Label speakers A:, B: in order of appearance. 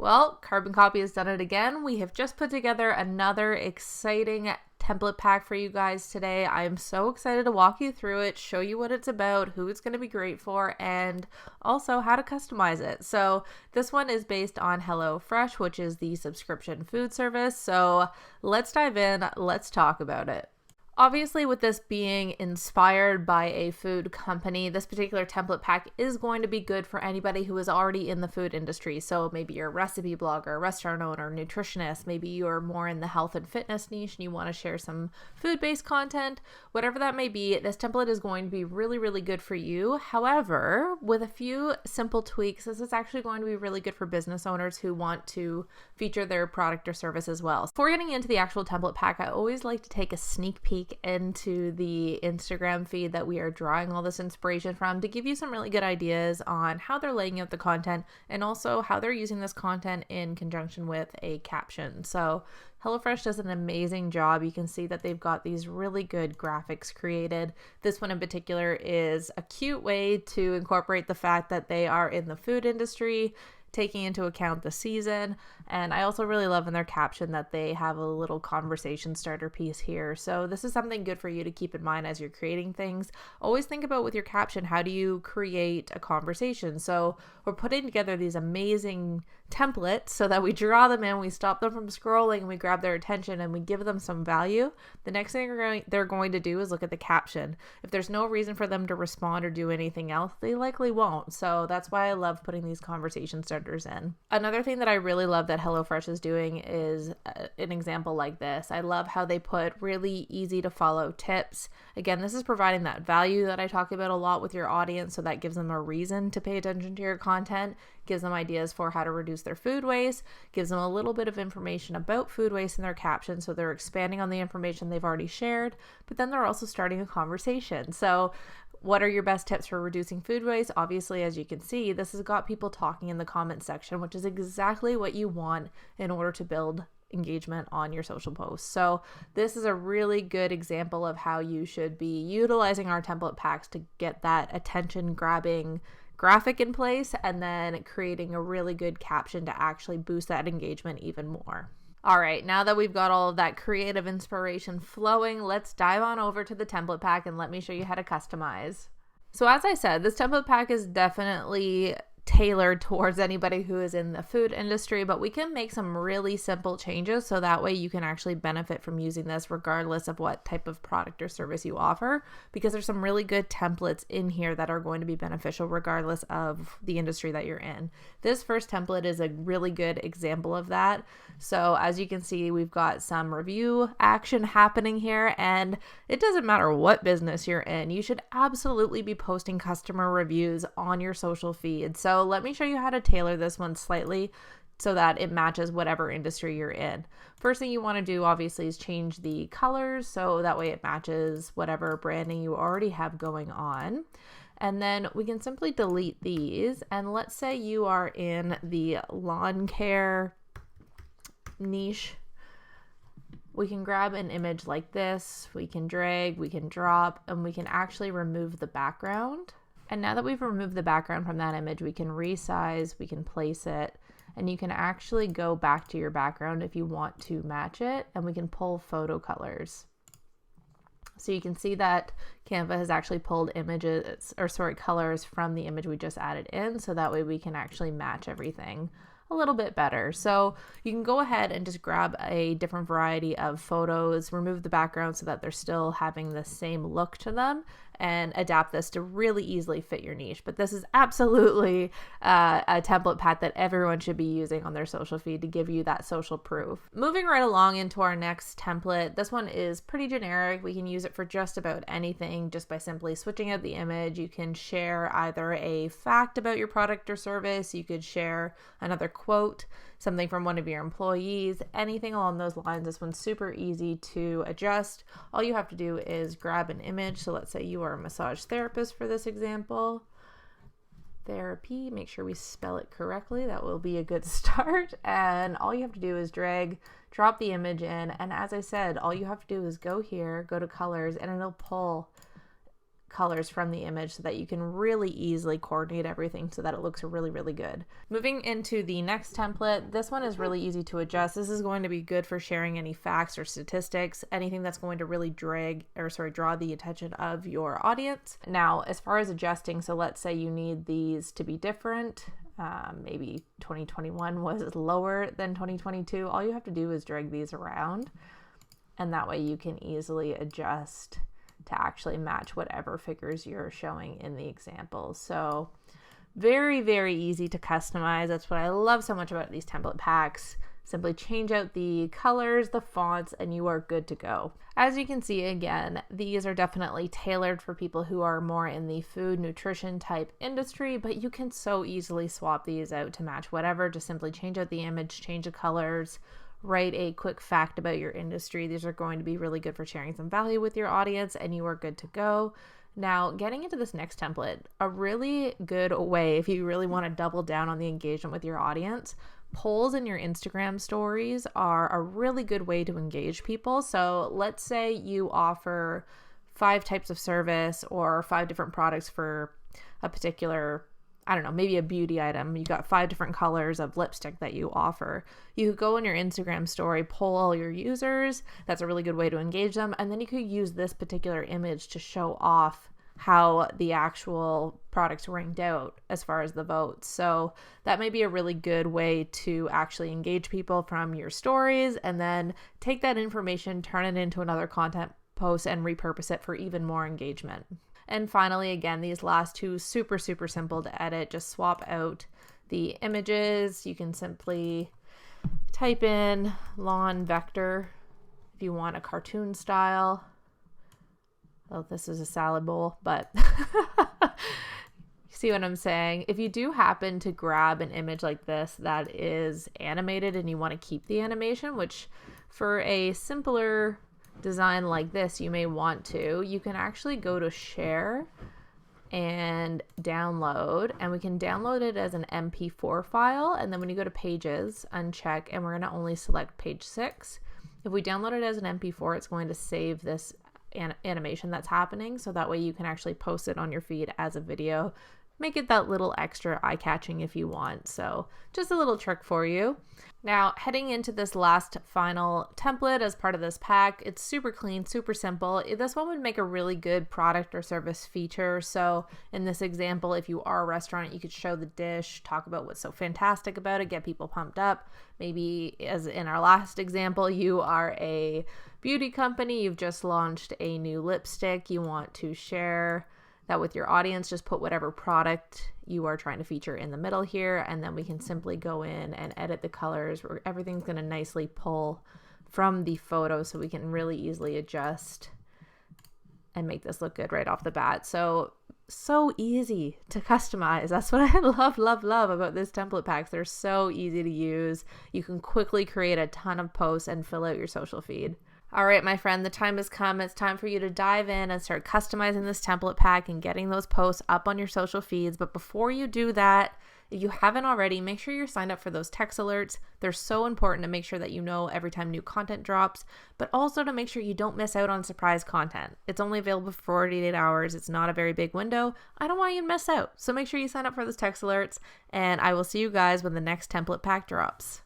A: Well, Carbon Copy has done it again. We have just put together another exciting template pack for you guys today. I am so excited to walk you through it, show you what it's about, who it's going to be great for, and also how to customize it. So this one is based on HelloFresh, which is the subscription food service. So let's dive in. Let's talk about it. Obviously, with this being inspired by a food company, this particular template pack is going to be good for anybody who is already in the food industry. So maybe you're a recipe blogger, restaurant owner, nutritionist, maybe you're more in the health and fitness niche and you want to share some food-based content, whatever that may be, this template is going to be really, really good for you. However, with a few simple tweaks, this is actually going to be really good for business owners who want to feature their product or service as well. Before getting into the actual template pack, I always like to take a sneak peek into the Instagram feed that we are drawing all this inspiration from to give you some really good ideas on how they're laying out the content and also how they're using this content in conjunction with a caption. So HelloFresh does an amazing job. You can see that they've got these really good graphics created. This one in particular is a cute way to incorporate the fact that they are in the food industry, taking into account the season. And I also really love in their caption that they have a little conversation starter piece here. So this is something good for you to keep in mind as you're creating things. Always think about with your caption, how do you create a conversation? So we're putting together these amazing templates so that we draw them in, we stop them from scrolling, and we grab their attention and we give them some value. The next thing they're going to do is look at the caption. If there's no reason for them to respond or do anything else, they likely won't. So that's why I love putting these conversation starters in. Another thing that I really love that HelloFresh is doing is an example like this. I love how they put really easy to follow tips. Again, this is providing that value that I talk about a lot with your audience, so that gives them a reason to pay attention to your content, gives them ideas for how to reduce their food waste, gives them a little bit of information about food waste in their caption, so they're expanding on the information they've already shared, but then they're also starting a conversation. So what are your best tips for reducing food waste? Obviously, as you can see, this has got people talking in the comment section, which is exactly what you want in order to build engagement on your social posts. So this is a really good example of how you should be utilizing our template packs to get that attention grabbing graphic in place and then creating a really good caption to actually boost that engagement even more. All right, now that we've got all of that creative inspiration flowing, let's dive on over to the template pack and let me show you how to customize. So as I said, this template pack is definitely tailored towards anybody who is in the food industry, but we can make some really simple changes so that way you can actually benefit from using this regardless of what type of product or service you offer, because there's some really good templates in here that are going to be beneficial regardless of the industry that you're in. This first template is a really good example of that. So as you can see, we've got some review action happening here, and it doesn't matter what business you're in, you should absolutely be posting customer reviews on your social feed. So let me show you how to tailor this one slightly so that it matches whatever industry you're in. First thing you want to do obviously is change the colors so that way it matches whatever branding you already have going on. And then we can simply delete these. And let's say you are in the lawn care niche. We can grab an image like this, we can drag, we can drop, and we can actually remove the background. And now that we've removed the background from that image, we can resize, we can place it, and you can actually go back to your background if you want to match it, and we can pull photo colors. So you can see that Canva has actually pulled colors from the image we just added in, so that way we can actually match everything a little bit better. So you can go ahead and just grab a different variety of photos, remove the background so that they're still having the same look to them, and adapt this to really easily fit your niche. But this is absolutely a template pack that everyone should be using on their social feed to give you that social proof. Moving right along into our next template, this one is pretty generic. We can use it for just about anything just by simply switching out the image. You can share either a fact about your product or service, you could share another quote, something from one of your employees, anything along those lines. This one's super easy to adjust. All you have to do is grab an image. So let's say you are a massage therapist for this example. Therapy, make sure we spell it correctly. That will be a good start. And all you have to do is drag, drop the image in. And as I said, all you have to do is go here, go to colors, and it'll pull colors from the image so that you can really easily coordinate everything so that it looks really, really good. Moving into the next template, this one is really easy to adjust. This is going to be good for sharing any facts or statistics, anything that's going to really draw the attention of your audience. Now, as far as adjusting, so let's say you need these to be different. Maybe 2021 was lower than 2022. All you have to do is drag these around, and that way you can easily adjust to actually match whatever figures you're showing in the example. So very, very easy to customize. That's what I love so much about these template packs. Simply change out the colors, the fonts, and you are good to go. As you can see, again, these are definitely tailored for people who are more in the food nutrition type industry, but you can so easily swap these out to match whatever. Just simply change out the image, change the colors, write a quick fact about your industry. These are going to be really good for sharing some value with your audience, and you are good to go. Now, getting into this next template, a really good way if you really want to double down on the engagement with your audience, polls in your Instagram stories are a really good way to engage people. So let's say you offer 5 types of service or 5 different products for a particular, I don't know, maybe a beauty item. You got 5 different colors of lipstick that you offer. You could go in your Instagram story, poll all your users. That's a really good way to engage them. And then you could use this particular image to show off how the actual products ranked out as far as the votes. So that may be a really good way to actually engage people from your stories, and then take that information, turn it into another content post, and repurpose it for even more engagement. And finally, again, these last 2, super, super simple to edit. Just swap out the images. You can simply type in lawn vector if you want a cartoon style. Oh, this is a salad bowl, but you see what I'm saying? If you do happen to grab an image like this that is animated and you want to keep the animation, which for a simpler design like this, you may want to, you can actually go to share and download, and we can download it as an MP4 file. And then when you go to pages, uncheck, and we're going to only select page 6. If we download it as an MP4, it's going to save this animation that's happening, so that way you can actually post it on your feed as a video. Make it that little extra eye-catching if you want. So just a little trick for you. Now, heading into this last final template as part of this pack, it's super clean, super simple. This one would make a really good product or service feature. So in this example, if you are a restaurant, you could show the dish, talk about what's so fantastic about it, get people pumped up. Maybe, as in our last example, you are a beauty company, you've just launched a new lipstick, you want to share that with your audience. Just put whatever product you are trying to feature in the middle here, and then we can simply go in and edit the colors. Everything's going to nicely pull from the photo, so we can really easily adjust and make this look good right off the bat. So easy to customize. That's what I love about this template packs. They're so easy to use. You can quickly create a ton of posts and fill out your social feed. All right, my friend, the time has come. It's time for you to dive in and start customizing this template pack and getting those posts up on your social feeds. But before you do that, if you haven't already, make sure you're signed up for those text alerts. They're so important to make sure that you know every time new content drops, but also to make sure you don't miss out on surprise content. It's only available for 48 hours. It's not a very big window. I don't want you to miss out. So make sure you sign up for those text alerts, and I will see you guys when the next template pack drops.